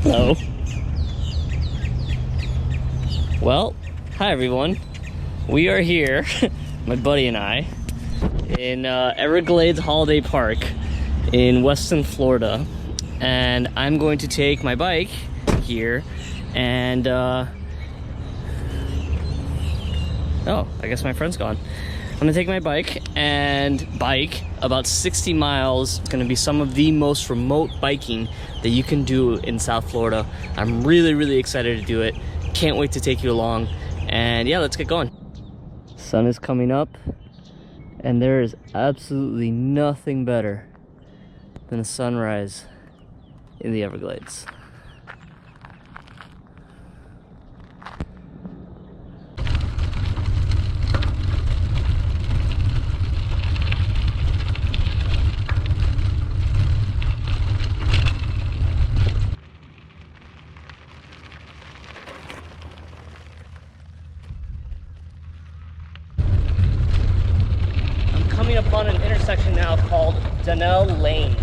Hello. Well, hi everyone. We are here, my buddy and I, in Everglades Holiday Park in Weston, Florida. And I'm going to take my bike here and, oh, I guess my friend's gone. I'm gonna take my bike and bike about 60 miles. It's gonna be some of the most remote biking that you can do in South Florida. I'm really excited to do it. Can't wait to take you along. And yeah, let's get going. Sun is coming up and there is absolutely nothing better than a sunrise in the Everglades. Coming up on an intersection now called Donnell Lane,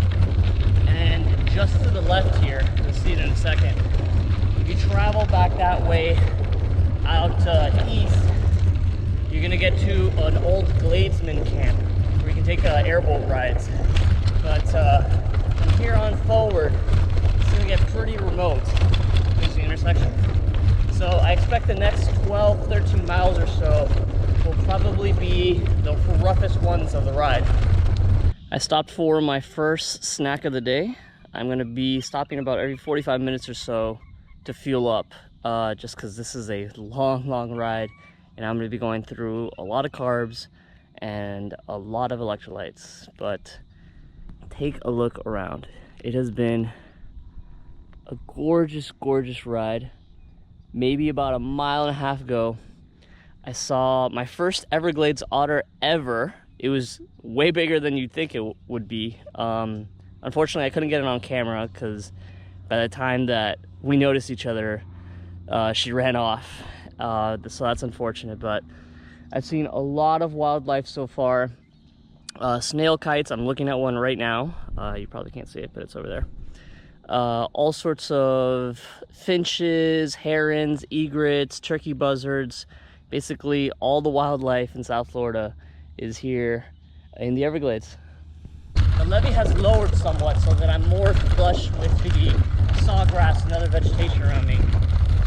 and just to the left here, you'll see it in a second, if you travel back that way out east, you're gonna get to an old Gladesman camp where you can take airboat rides. But from here on forward, it's gonna get pretty remote. There's the intersection. So I expect the next 12-13 miles or so will probably be the roughest ones of the ride. I stopped for my first snack of the day. I'm gonna be stopping about every 45 minutes or so to fuel up, just because this is a long ride and I'm gonna be going through a lot of carbs and a lot of electrolytes. But take a look around. It has been a gorgeous ride. Maybe about a mile and a half ago, I saw my first Everglades otter ever. It was way bigger than you'd think it would be. Unfortunately, I couldn't get it on camera because by the time that we noticed each other, she ran off. So that's unfortunate, but I've seen a lot of wildlife so far. Snail kites, I'm looking at one right now. You probably can't see it, but it's over there. All sorts of finches, herons, egrets, turkey buzzards. Basically, all the wildlife in South Florida is here in the Everglades. The levee has lowered somewhat so that I'm more flush with the sawgrass and other vegetation around me.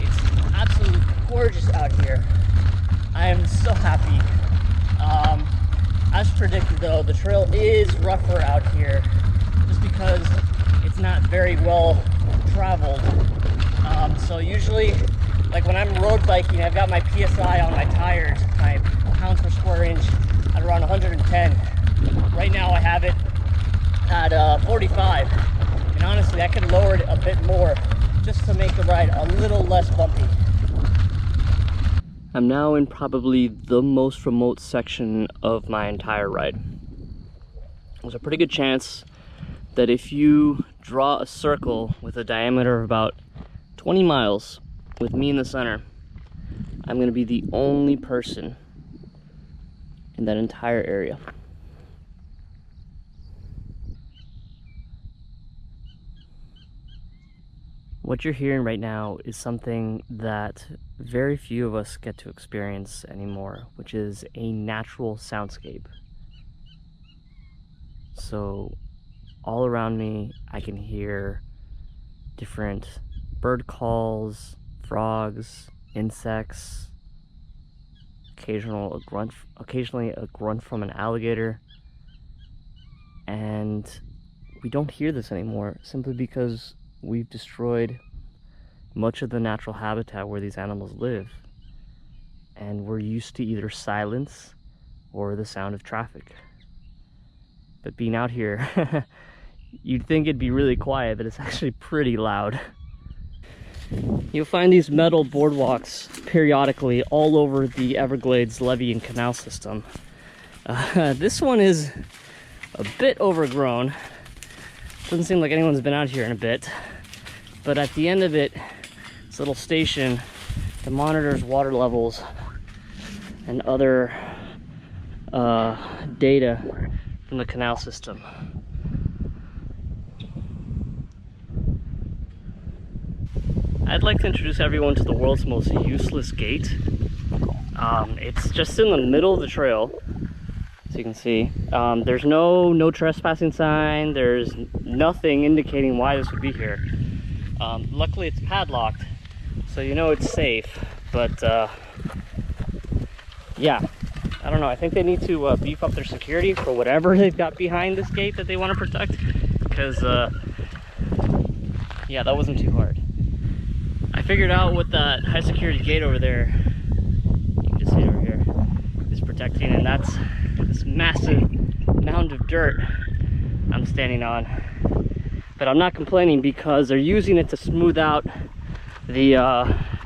It's absolutely gorgeous out here. I am so happy. As predicted though, the trail is rougher out here just because it's not very well traveled. So usually, like when I'm road biking, I've got my PSI on my tires, my pounds per square inch, at around 110. Right now I have it at 45. And honestly, I could lower it a bit more just to make the ride a little less bumpy. I'm now in probably the most remote section of my entire ride. There's a pretty good chance that if you draw a circle with a diameter of about 20 miles with me in the center, I'm gonna be the only person in that entire area. What you're hearing right now is something that very few of us get to experience anymore, which is a natural soundscape. So all around me, I can hear different bird calls, frogs, insects, occasionally a grunt from an alligator. And we don't hear this anymore simply because we've destroyed much of the natural habitat where these animals live. And we're used to either silence or the sound of traffic. But being out here, you'd think it'd be really quiet, but it's actually pretty loud. You'll find these metal boardwalks periodically all over the Everglades levee and canal system. This one is a bit overgrown. Doesn't seem like anyone's been out here in a bit. But at the end of it, this little station that monitors water levels and other data from the canal system. I'd like to introduce everyone to the world's most useless gate. It's just in the middle of the trail, as you can see. There's no trespassing sign. There's nothing indicating why this would be here. Luckily it's padlocked, so you know it's safe, but yeah, I don't know. I think they need to beef up their security for whatever they've got behind this gate that they want to protect, because yeah, that wasn't too hard. I figured out what that high security gate over there, you can just see it over here, is protecting, and that's this massive mound of dirt I'm standing on. But I'm not complaining because they're using it to smooth out the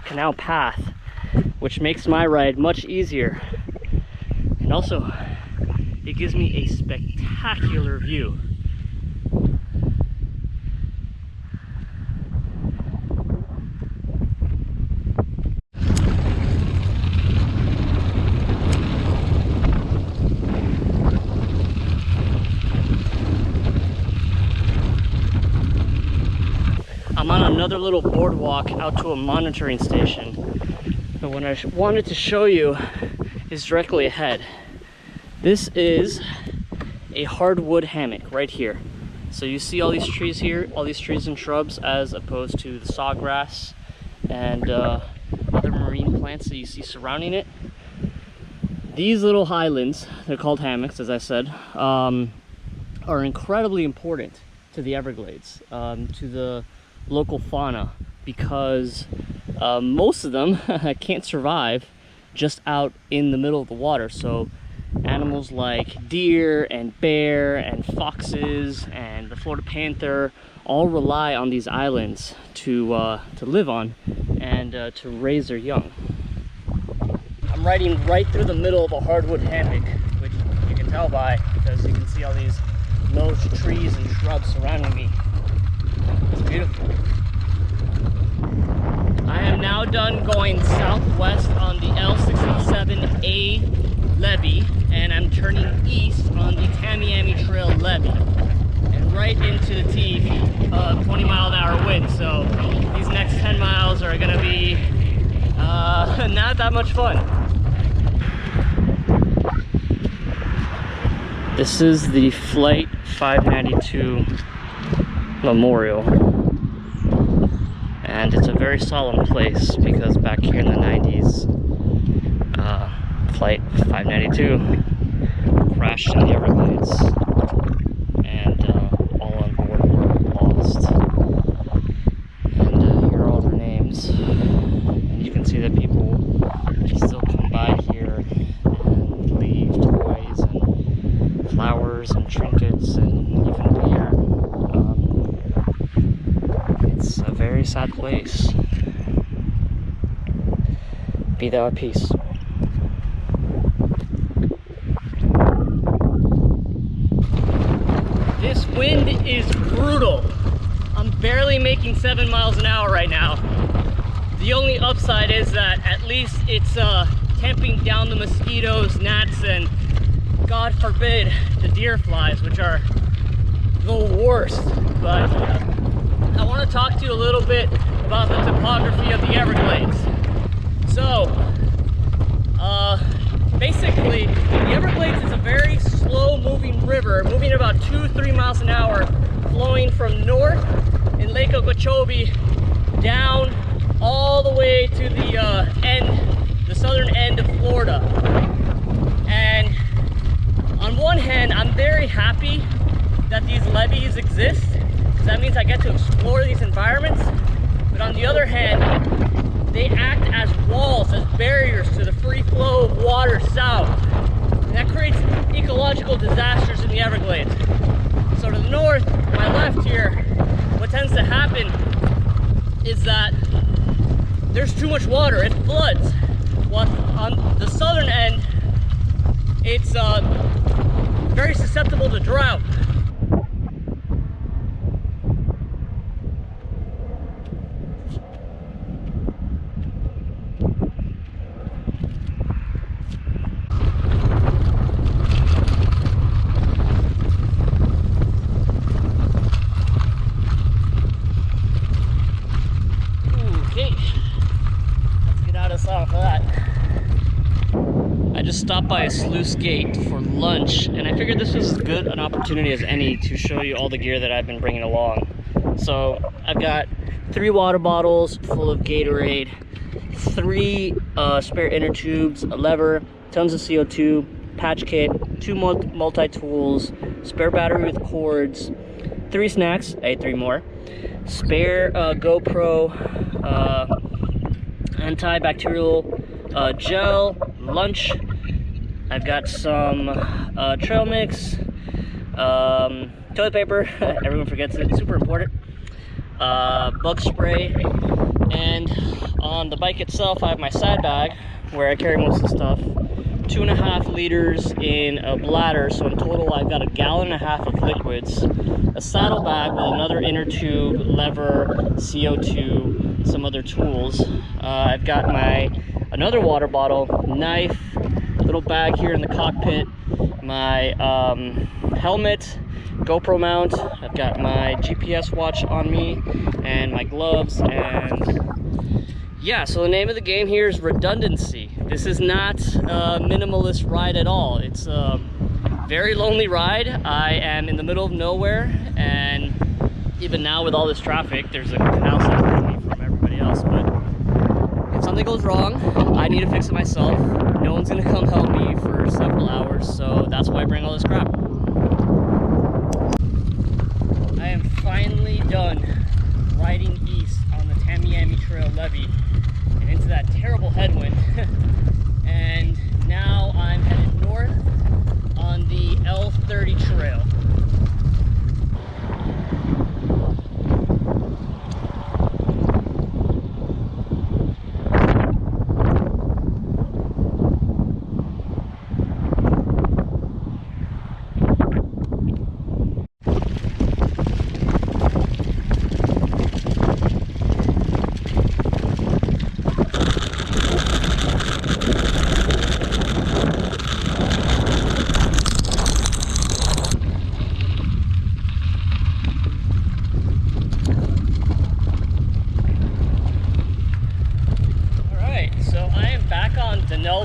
canal path, which makes my ride much easier. And also, it gives me a spectacular view. I'm on another little boardwalk out to a monitoring station. But what I wanted to show you is directly ahead. This is a hardwood hammock right here. So you see all these trees here, all these trees and shrubs, as opposed to the sawgrass and other marine plants that you see surrounding it. These little highlands, they're called hammocks, as I said, are incredibly important to the Everglades, to the local fauna, because most of them can't survive just out in the middle of the water. So animals like deer and bear and foxes and the Florida panther all rely on these islands to live on and to raise their young. I'm riding right through the middle of a hardwood hammock, which you can tell by, because you can see all these low trees and shrubs surrounding me. It's beautiful. I am now done going southwest on the L30 Levee, and I'm turning east on the Tamiami Trail Levee, and right into the teeth of 20-mile-an-hour wind. So these next 10 miles are going to be not that much fun. This is the Flight 592 Memorial, and it's a very solemn place because back here in the 90s, Flight 592 crashed in the Everglades, and all on board were lost. And here are all their names, and you can see that people still come by here and leave toys and flowers and trinkets and even beer. It's a very sad place. Be thou at peace. This wind is brutal. I'm barely making 7 miles an hour right now. The only upside is that at least it's tamping down the mosquitoes, gnats, and God forbid the deer flies, which are the worst. But I want to talk to you a little bit about the topography of the Everglades. So, basically, the Everglades is a very slow-moving river, moving about 2-3 miles an hour, flowing from north in Lake Okeechobee down all the way to the southern end of Florida. And on one hand, I'm very happy that these levees exist, because that means I get to explore these environments. But on the other hand, they act as walls, as barriers to the free flow of water south. And that creates ecological disasters in the Everglades. So to the north, my left here, what tends to happen is that there's too much water, it floods. While on the southern end, it's very susceptible to drought. stopped by a sluice gate for lunch, and I figured this was as good an opportunity as any to show you all the gear that I've been bringing along. So I've got 3 water bottles full of Gatorade, 3 spare inner tubes, a lever, tons of CO2, patch kit, 2 multi-tools, spare battery with cords, 3 snacks, I ate 3 more, spare GoPro, antibacterial gel, lunch. I've got some trail mix, toilet paper, everyone forgets it, super important, bug spray, and on the bike itself I have my side bag where I carry most of the stuff, 2.5 liters in a bladder, so in total I've got 1.5 gallons of liquids, a saddle bag with another inner tube, lever, CO2, some other tools. I've got another water bottle, knife, little bag here in the cockpit, my helmet, GoPro mount, I've got my GPS watch on me, and my gloves, and yeah, so the name of the game here is redundancy. This is not a minimalist ride at all. It's a very lonely ride. I am in the middle of nowhere, and even now with all this traffic, there's a canal separating me from everybody else, but if something goes wrong, I need to fix it myself. No one's gonna come help me for several hours, so that's why I bring all this crap. I am finally done riding east on the Tamiami Trail Levee and into that terrible headwind. And now I'm headed north on the L30 Trail.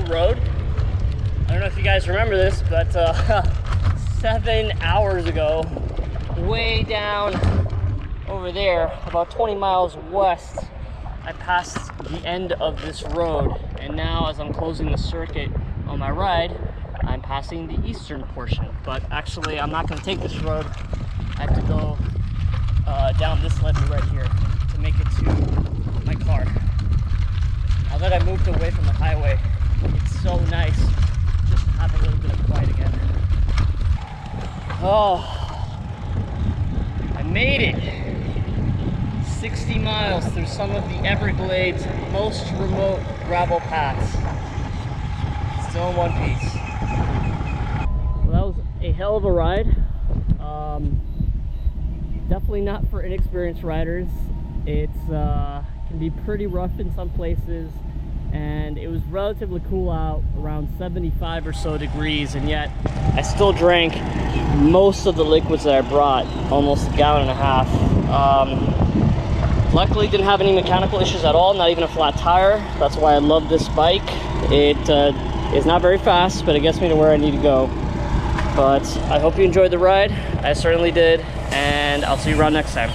Road. I don't know if you guys remember this, but 7 hours ago, way down over there, about 20 miles west, I passed the end of this road, and now as I'm closing the circuit on my ride, I'm passing the eastern portion. But actually, I'm not going to take this road. I have to go down this levee right here to make it to my car. Now that I moved away from the highway, it's so nice just to have a little bit of quiet again. Oh, I made it! 60 miles through some of the Everglades' most remote gravel paths. Still in one piece. Well, that was a hell of a ride. Definitely not for inexperienced riders. It's can be pretty rough in some places. And it was relatively cool out, around 75 or so degrees, and yet I still drank most of the liquids that I brought, almost 1.5 gallons. Luckily didn't have any mechanical issues at all, not even a flat tire. That's why I love this bike. It is not very fast, but it gets me to where I need to go. But I hope you enjoyed the ride. I certainly did, and I'll see you around next time.